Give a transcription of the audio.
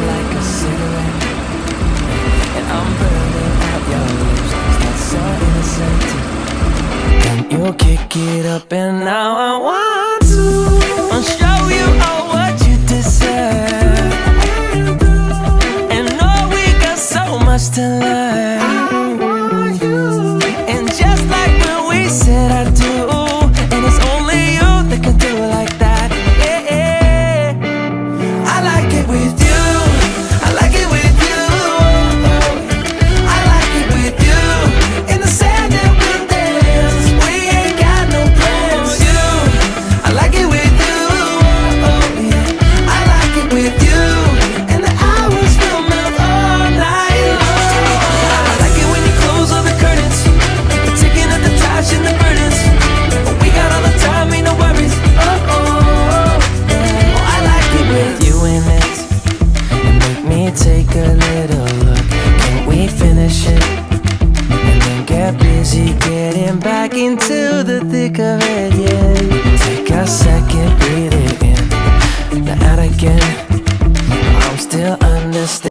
like a cigarette, and I'm burning at your lips. That's so innocent. And you kick it up, and now I want to show you all what you deserve. And know we got so much to learn. And just like when we said I do, and it's only you that can do it like that. Yeah, I like it with you. I like it with you. I like it with you. In the sand that we dance, we ain't got no plans. You, I like it with you. Yeah, I like it with you. And the hours will melt all night long. I like it when you close all the curtains, taking up the trash and the burdens. We got all the time, ain't no worries. I like it with you in it. And make me take a little look. Can we finish it? And then get busy getting back into the thick of it, yeah. Take a second, breathe it in. Now out again.